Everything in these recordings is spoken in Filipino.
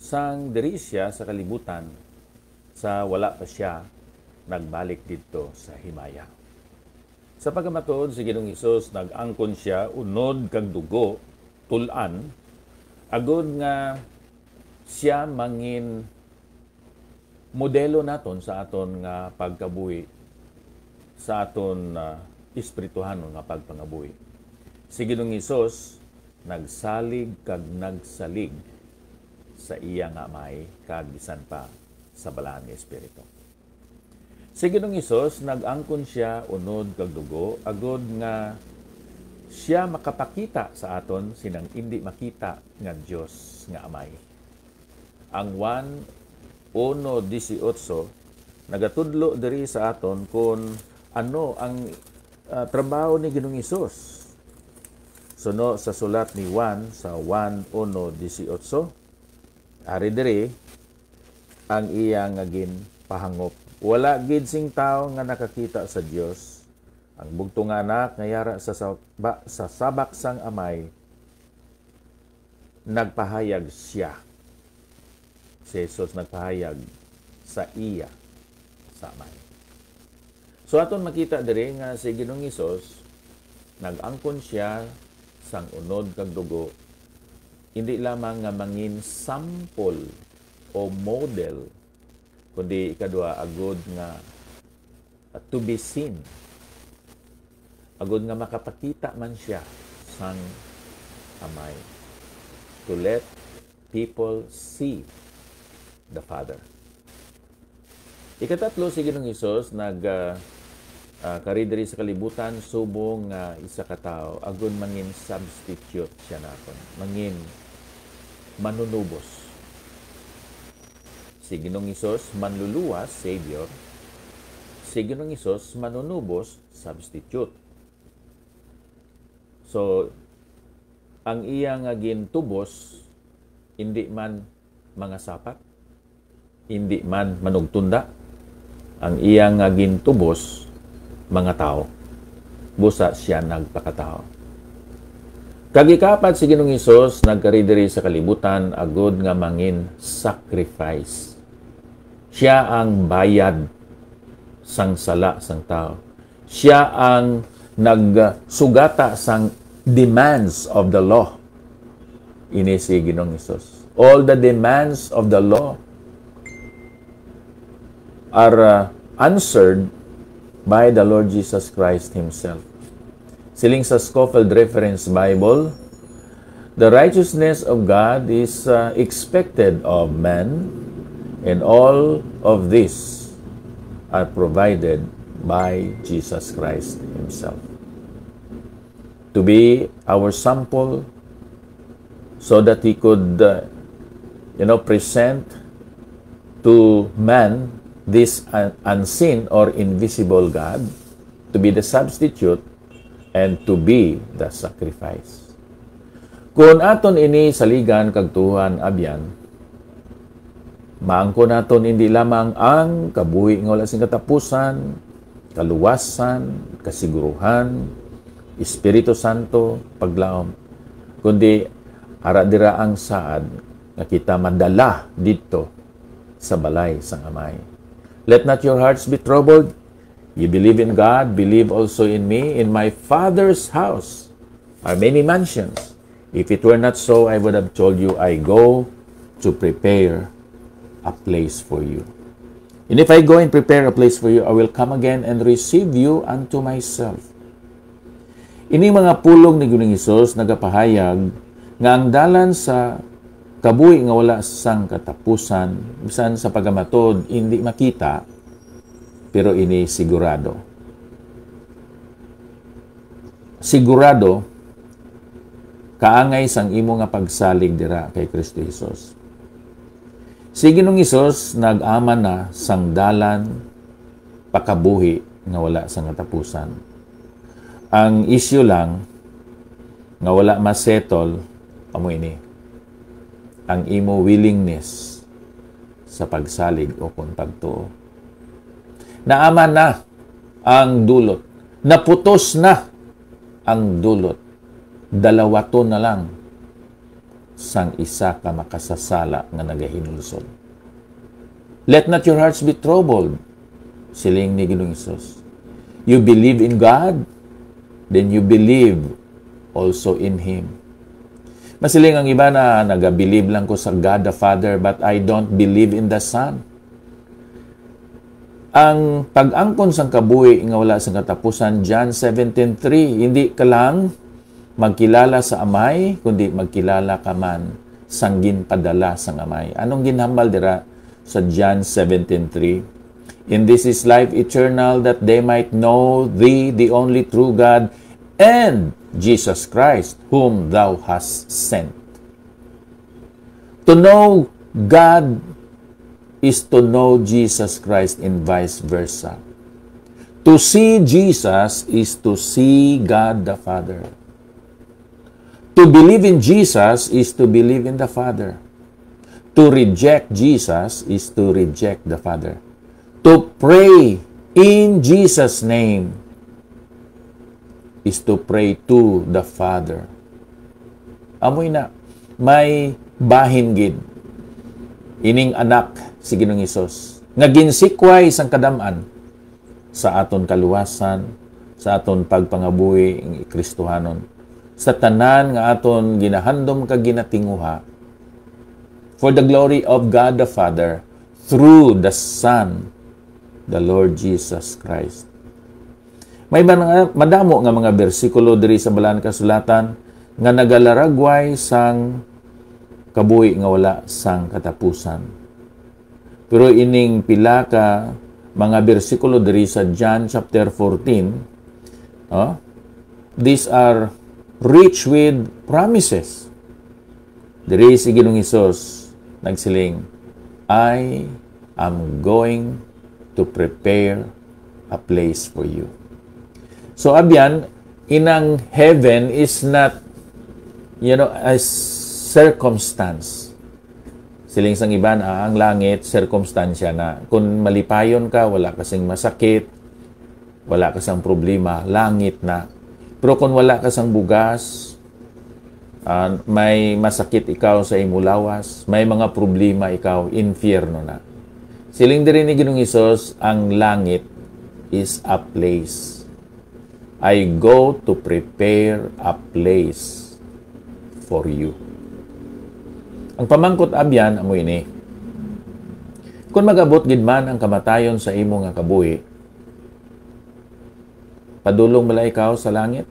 sang diri siya sa kalibutan, sa wala pa siya nagbalik dito sa himaya. Sa pagkamatuod si Ginoong Hesus, nag-angkon siya unod kag dugo tulan agud nga siya mangin modelo naton sa aton nga pagkabuhi, sa aton espirituhanon nga pagpangabuhi. Si Ginoong Hesus nagsalig kag nagsalig sa iya nga may kag bisan pa sa balaan nga espiritu. Si Ginoong Hesus nag-angkon siya unod kag dugo agud nga siya makapakita sa aton sinang hindi makita nga Dios nga Amay. Ang 1:18 nagatudlo diri sa aton kung ano ang trabaho ni Ginoong Hesus. Suno sa sulat ni Juan sa 1:18, ari diri ang iyang ngagin pahangop. Wala gid sing tawo nga nakakita sa Dios. Ang bugtong nga anak nga yara sa sabak sang Amay, nagpahayag siya. Si Jesus nagpahayag sa iya sa Amay. So aton makita diri nga si Ginoong Hesus nag-angkon siya sang unod kag dugo, hindi lamang nga mangin sample o model, kundi ikadua agud nga to be seen. Agud nga makapakita man siya sang Amay. To let people see the Father. Ikatatlo, si Ginoong Hesus kari diri sa kalibutan subong isa ka tawo agon mangin substitute siya naton, mangin manunubos. Si Ginoong Hesus manluluwas, Savior. Si Ginoong Hesus manunubos, substitute. So ang iyang gintubos hindi man mga sapat, hindi man manugtunda. Ang iyang gintubos mga tao. Busa siya nagpakatao. Kagikapat si Ginoong Hesus nagkari diri sa kalibutan agud nga mangin sacrifice. Siya ang bayad sang sala sang tao. Siya ang nagsugata sang demands of the law. Ini si Ginoong Hesus. All the demands of the law are answered by the Lord Jesus Christ Himself. Siling sa Scofield Reference Bible, the righteousness of God is expected of man, and all of this are provided by Jesus Christ Himself. To be our sample so that He could, present to man this unseen or invisible God, to be the substitute and to be the sacrifice. Kung aton ini saligan kagtuhan abyan, maangko naton hindi lamang ang kabuhi nga wala sing katapusan, kaluwasan, kasiguruhan, Espiritu Santo, paglaom, kundi ara dira ang saad nga kita madala dito sa balay sang Amay. Let not your hearts be troubled. You believe in God, believe also in me. In my Father's house are many mansions. If it were not so, I would have told you, I go to prepare a place for you. And if I go and prepare a place for you, I will come again and receive you unto myself. Ini mga pulong ni Ginoong Hesus nagapahayag nga ang dalan sa kabuhi nga wala sang katapusan, bisan sa pagamatod, hindi makita, pero ini sigurado. Sigurado, kaangay sang imo nga pagsalig dira kay Kristo Hesus. Si Ginoong Hesus nag-aman na sang dalan pakabuhi nga wala sang katapusan. Ang issue lang nga wala masettle amo ini ang imo willingness sa pagsalig o kung pagtuo. Naaman na ang dulot. Naputos na ang dulot. Dalawato na lang sang isa ka makasasala nga nagahinulsol. Let not your hearts be troubled, siling ni Ginoong Hesus. You believe in God, then you believe also in Him. Masiling ang iba na nag-believe lang ko sa God the Father, but I don't believe in the Son. Ang pag-angkon sang kabuhi nga wala sang katapusan, John 17:3, hindi ka lang magkilala sa Amay, kundi magkilala ka man sang ginpadala sang Amay. Anong ginhambal dira sa John 17:3? In this is life eternal, that they might know Thee, the only true God, and Jesus Christ, whom Thou hast sent. To know God is to know Jesus Christ and vice versa. To see Jesus is to see God the Father. To believe in Jesus is to believe in the Father. To reject Jesus is to reject the Father. To pray in Jesus' name is to pray to the Father. Amoy na, may bahin gid ining anak si Ginoong Hesus nga ginsikway sang kadaman sa aton kaluwasan, sa aton pagpangabuhi ng Kristohanon, sa tanan nga aton ginahandom ka ginatinguha for the glory of God the Father through the Son, the Lord Jesus Christ. May madamo nga mga bersikulo diri sa Balaan Kasulatan nga nagalaragway sang kabuhi nga wala sang katapusan. Pero ining pila ka mga bersikulo diri sa John chapter 14, these are rich with promises. Diri si Ginoong Hesus nagsiling, I am going to prepare a place for you. So abyan, inang heaven is not, a circumstance. Siling sang iban, ang langit, circumstansya na. Kung malipayon ka, wala kasing masakit, wala kasang problema, langit na. Pero kung wala kasang bugas, may masakit ikaw sa imulawas, may mga problema ikaw, infierno na. Siling din ni Ginoong Hesus, ang langit is a place. I go to prepare a place for you. Ang pamangkot abyan, amo ini. Kung magabot gid man ang kamatayon sa imo nga kabuhi, padulong bala ikaw sa langit?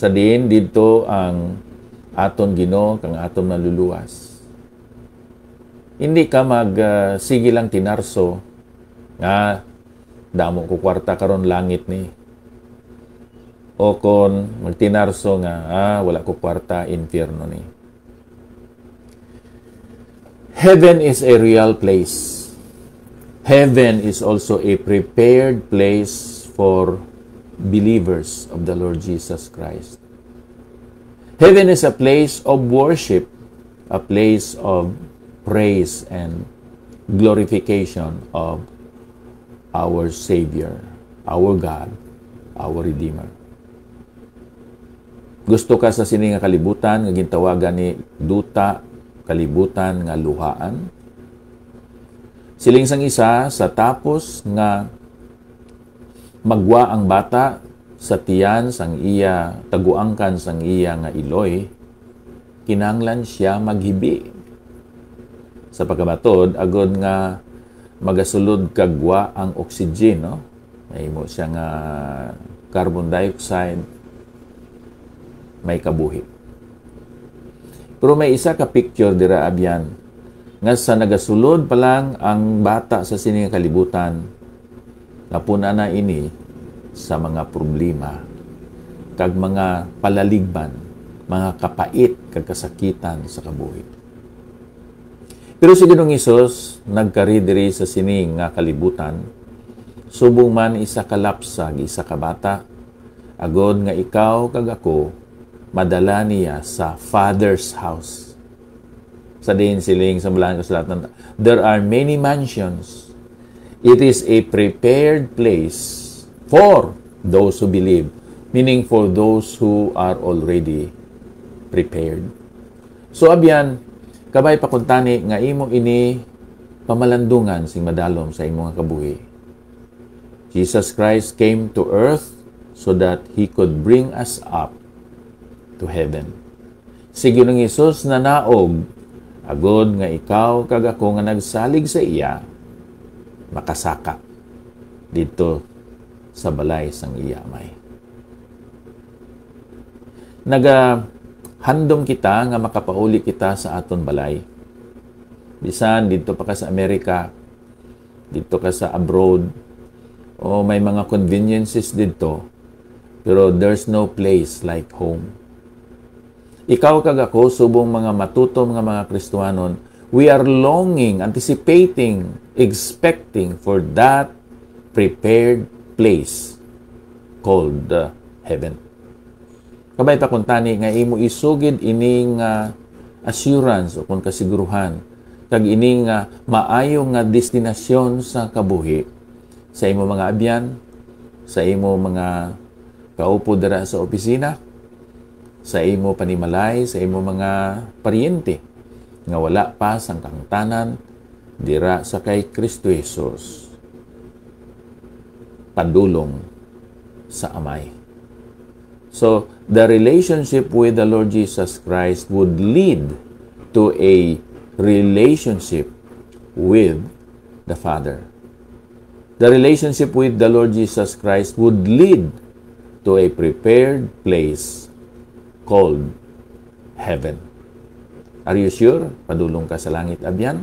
Sa diin didto ang aton Ginoo kang aton maluluwas. Hindi ka sige lang tinarso nga damo ko kwarta karon langit ni. O kon magtinarso nga wala ko kwarta infierno ni. Heaven is a real place. Heaven is also a prepared place for believers of the Lord Jesus Christ. Heaven is a place of worship, a place of praise and glorification of our Savior, our God, our Redeemer. Gusto ka sa sini nga kalibutan nga gintawagan ni duta, kalibutan nga luhaan? Siling sang isa sa tapos nga magwa ang bata sa tiyan sang iya, taguangkan sang iya nga iloy, kinanglan siya maghibi. Sa pagkamatod, agod nga magasulod kagwa ang oxygen, no? May mo siya nga carbon dioxide, may kabuhi. Pero may isa ka picture dira abyan, nga sa nagasulod pa lang ang bata sa sining kalibutan, napuna na ini sa mga problema, kag mga palaligban, mga kapait, kag kasakitan sa kabuhi. Pero si Ginoong Hesus, nagkari diri sa sining nga kalibutan, subong man isa ka lapsag, isa ka bata, agod nga ikaw kag ako, madala niya sa Father's house. Sa din siling sa Balaan Kasulatan, there are many mansions. It is a prepared place for those who believe, meaning for those who are already prepared. So abyan, kabay pakuntani nga imo ini pamalandungan sing madalom sa imong kabuhi. Jesus Christ came to earth so that He could bring us up to heaven. Si Ginoong Hesus na naog, agod nga ikaw kag ako nga nagsalig sa iya, makasaka dito sa balay sang iya may. Handom kita nga makapauli kita sa aton balay. Bisan dito pa ka sa Amerika, dito ka sa abroad, o may mga conveniences dito, pero there's no place like home. Ikaw kag ako, subong mga matutom nga mga Kristiyanon, we are longing, anticipating, expecting for that prepared place called heaven. Kabay pa kung tani nga imo isugid ining assurance o kung kasiguruhan kag ining maayo nga destinasyon sa kabuhi sa imo mga abyan, sa imo mga kaupo dira sa opisina, sa imo panimalay, sa imo mga paryente nga wala pa sang kangtanan dira sa kay Kristo Jesus. Padulong sa Amay. So, the relationship with the Lord Jesus Christ would lead to a relationship with the Father. The relationship with the Lord Jesus Christ would lead to a prepared place called heaven. Are you sure? Padulong ka sa langit, abyan?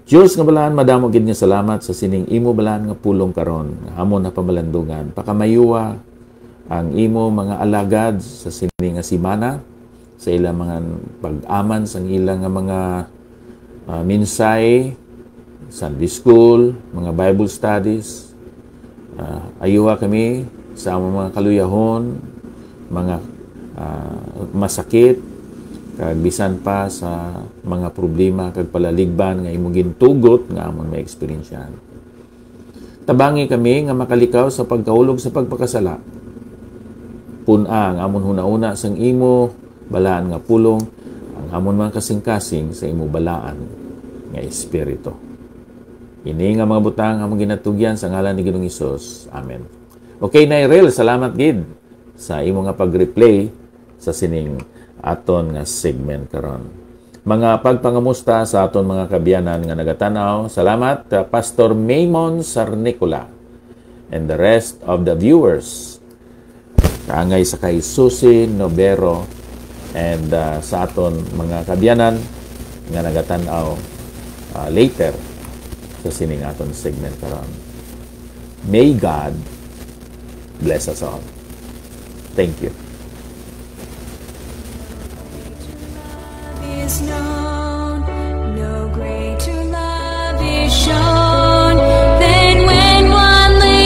Diyos nga balaan, madamo gid nga salamat sa sining imo balaan nga pulong karon, hamon na pamalandungan. Pakamayuwa ang imo mga alagad sa sining nga simana, sa ilang mga pag-aman sa ilang nga mga minsay, Sunday school, mga Bible studies. Ayuha kami sa among mga kaluyahon, mga masakit, kag bisan pa sa mga problema kag palaligban nga imong gintugot nga amon ma-experiensyan. Tabangi kami nga makalikaw sa pagkaulog sa pagpakasala. Pun-a ang amon huna-una sang imo balaan nga pulong, ang amon mga kasing-kasing sa imo balaan nga espiritu. Ini nga mga butang among ginatugyan sa ngalan ni Ginoong Hesus. Amen. Okay, Nairel, salamat gid sa imo nga pag-replay sa sining aton nga segment karon. Mga pagpangamusta sa aton mga kabyanan nga nagatanaw. Salamat Pastor Maymon Sarnicola and the rest of the viewers. Kaangay sa kay Susie Novero and sa aton mga kabyanan nga nagatanaw later sa sining aton segment karon. May God bless us all. Thank you. Is not